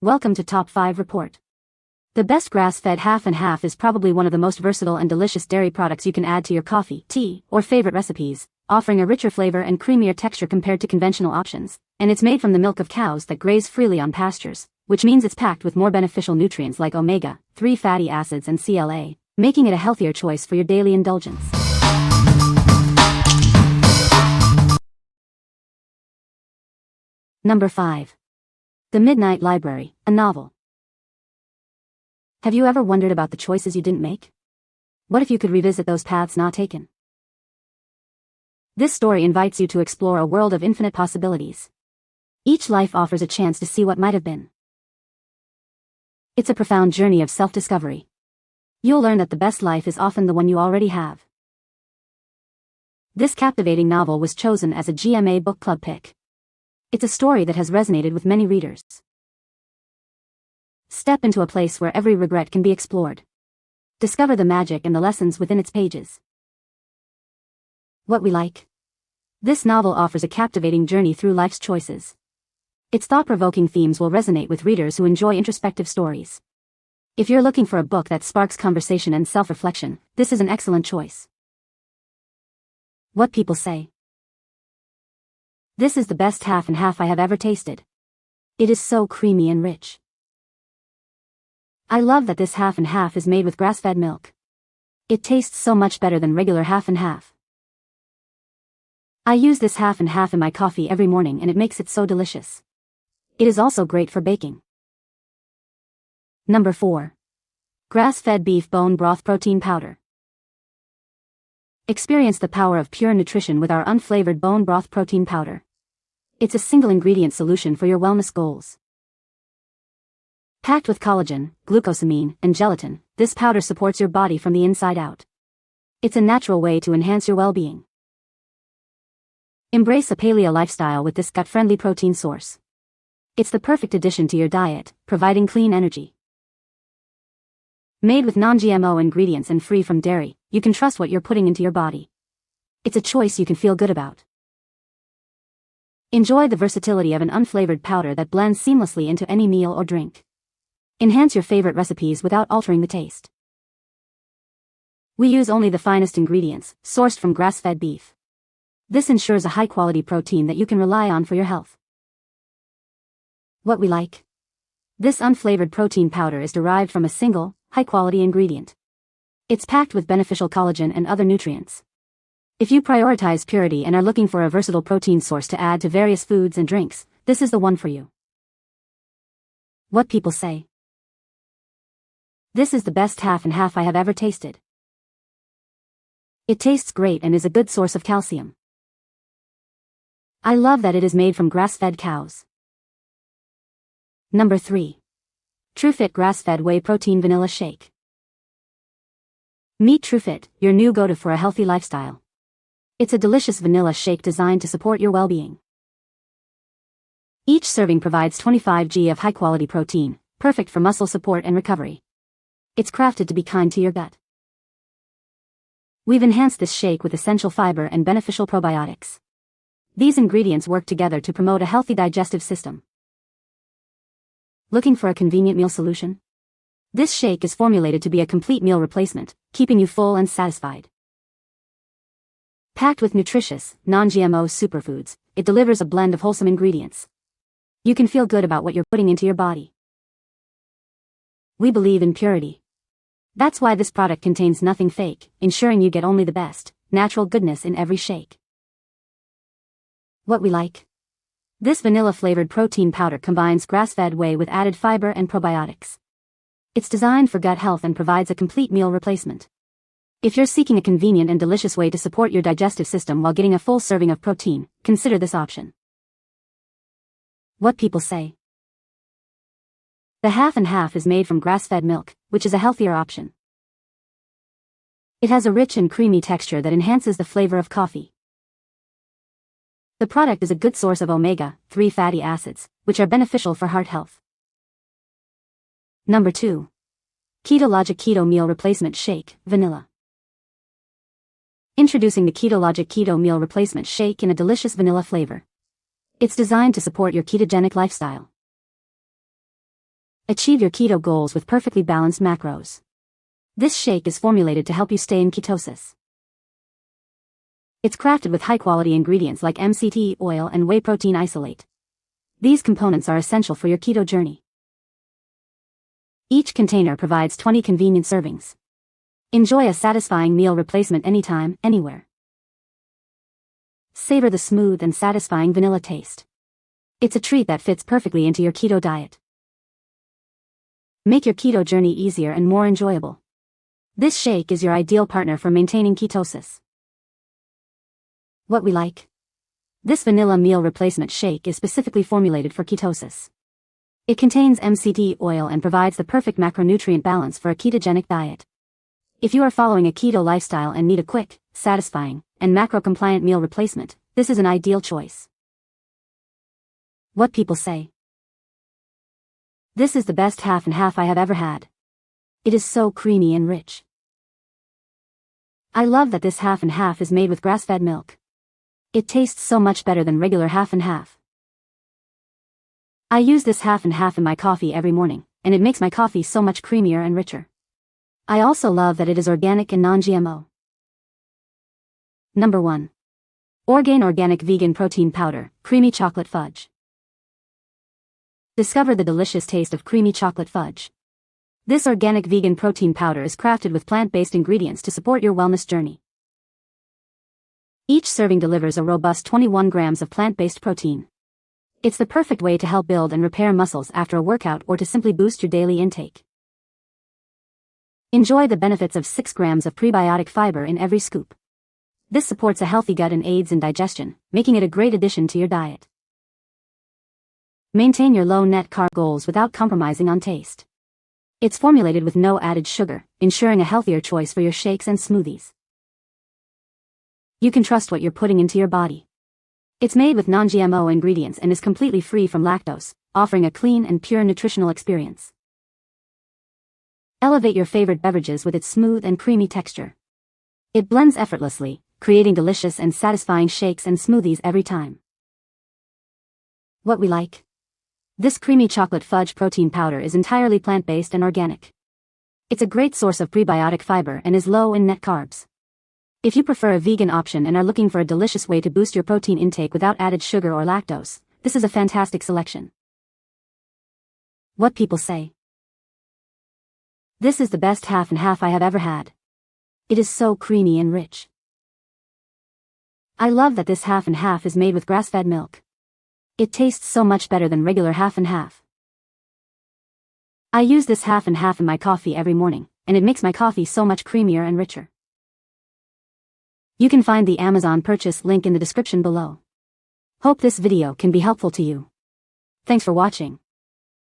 Welcome to Top 5 Report. The best grass-fed half and half is probably one of the most versatile and delicious dairy products you can add to your coffee, tea, or favorite recipes, offering a richer flavor and creamier texture compared to conventional options. And it's made from the milk of cows that graze freely on pastures, which means it's packed with more beneficial nutrients like omega-3 fatty acids and CLA, making it a healthier choice for your daily indulgence. Number 5. The Midnight Library, a novel. Have you ever wondered about the choices you didn't make? What if you could revisit those paths not taken? This story invites you to explore a world of infinite possibilities. Each life offers a chance to see what might have been. It's a profound journey of self-discovery. You'll learn that the best life is often the one you already have. This captivating novel was chosen as a GMA Book Club pick. It's a story that has resonated with many readers. Step into a place where every regret can be explored. Discover the magic and the lessons within its pages. What we like. This novel offers a captivating journey through life's choices. Its thought-provoking themes will resonate with readers who enjoy introspective stories. If you're looking for a book that sparks conversation and self-reflection, this is an excellent choice. What people say. This is the best half and half I have ever tasted. It is so creamy and rich. I love that this half and half is made with grass-fed milk. It tastes so much better than regular half and half. I use this half and half in my coffee every morning and it makes it so delicious. It is also great for baking. Number 4. Grass-fed beef bone broth protein powder. Experience the power of pure nutrition with our unflavored bone broth protein powder. It's a single-ingredient solution for your wellness goals. Packed with collagen, glucosamine, and gelatin, this powder supports your body from the inside out. It's a natural way to enhance your well-being. Embrace a paleo lifestyle with this gut-friendly protein source. It's the perfect addition to your diet, providing clean energy. Made with non-GMO ingredients and free from dairy, you can trust what you're putting into your body. It's a choice you can feel good about. Enjoy the versatility of an unflavored powder that blends seamlessly into any meal or drink. Enhance your favorite recipes without altering the taste. We use only the finest ingredients, sourced from grass-fed beef. This ensures a high-quality protein that you can rely on for your health. What we like. This unflavored protein powder is derived from a single, high-quality ingredient. It's packed with beneficial collagen and other nutrients. If you prioritize purity and are looking for a versatile protein source to add to various foods and drinks, this is the one for you. What people say. This is the best half and half I have ever tasted. It tastes great and is a good source of calcium. I love that it is made from grass-fed cows. Number 3. TrueFit Grass-Fed Whey Protein Vanilla Shake. Meet TrueFit, your new go-to for a healthy lifestyle. It's a delicious vanilla shake designed to support your well-being. Each serving provides 25 g of high-quality protein, perfect for muscle support and recovery. It's crafted to be kind to your gut. We've enhanced this shake with essential fiber and beneficial probiotics. These ingredients work together to promote a healthy digestive system. Looking for a convenient meal solution? This shake is formulated to be a complete meal replacement, keeping you full and satisfied. Packed with nutritious, non-GMO superfoods, it delivers a blend of wholesome ingredients. You can feel good about what you're putting into your body. We believe in purity. That's why this product contains nothing fake, ensuring you get only the best, natural goodness in every shake. What we like. This vanilla-flavored protein powder combines grass-fed whey with added fiber and probiotics. It's designed for gut health and provides a complete meal replacement. If you're seeking a convenient and delicious way to support your digestive system while getting a full serving of protein, consider this option. What people say. The half and half is made from grass-fed milk, which is a healthier option. It has a rich and creamy texture that enhances the flavor of coffee. The product is a good source of omega-3 fatty acids, which are beneficial for heart health. Number 2. KetoLogic Keto Meal Replacement Shake, Vanilla. Introducing the KetoLogic Keto Meal Replacement Shake in a delicious vanilla flavor. It's designed to support your ketogenic lifestyle. Achieve your keto goals with perfectly balanced macros. This shake is formulated to help you stay in ketosis. It's crafted with high-quality ingredients like MCT oil and whey protein isolate. These components are essential for your keto journey. Each container provides 20 convenient servings. Enjoy a satisfying meal replacement anytime, anywhere. Savor the smooth and satisfying vanilla taste. It's a treat that fits perfectly into your keto diet. Make your keto journey easier and more enjoyable. This shake is your ideal partner for maintaining ketosis. What we like. This vanilla meal replacement shake is specifically formulated for ketosis. It contains MCT oil and provides the perfect macronutrient balance for a ketogenic diet. If you are following a keto lifestyle and need a quick, satisfying, and macro-compliant meal replacement, this is an ideal choice. What people say. This is the best half and half I have ever had. It is so creamy and rich. I love that this half and half is made with grass-fed milk. It tastes so much better than regular half and half. I use this half and half in my coffee every morning, and it makes my coffee so much creamier and richer. I also love that it is organic and non-GMO. Number 1. Orgain Organic Vegan Protein Powder, Creamy Chocolate Fudge. Discover the delicious taste of creamy chocolate fudge. This organic vegan protein powder is crafted with plant-based ingredients to support your wellness journey. Each serving delivers a robust 21 grams of plant-based protein. It's the perfect way to help build and repair muscles after a workout or to simply boost your daily intake. Enjoy the benefits of 6 grams of prebiotic fiber in every scoop. This supports a healthy gut and aids in digestion, making it a great addition to your diet. Maintain your low net carb goals without compromising on taste. It's formulated with no added sugar, ensuring a healthier choice for your shakes and smoothies. You can trust what you're putting into your body. It's made with non-GMO ingredients and is completely free from lactose, offering a clean and pure nutritional experience. Elevate your favorite beverages with its smooth and creamy texture. It blends effortlessly, creating delicious and satisfying shakes and smoothies every time. What we like. This creamy chocolate fudge protein powder is entirely plant-based and organic. It's a great source of prebiotic fiber and is low in net carbs. If you prefer a vegan option and are looking for a delicious way to boost your protein intake without added sugar or lactose, this is a fantastic selection. What people say. This is the best half and half I have ever had. It is so creamy and rich. I love that this half and half is made with grass-fed milk. It tastes so much better than regular half and half. I use this half and half in my coffee every morning, and it makes my coffee so much creamier and richer. You can find the Amazon purchase link in the description below. Hope this video can be helpful to you. Thanks for watching.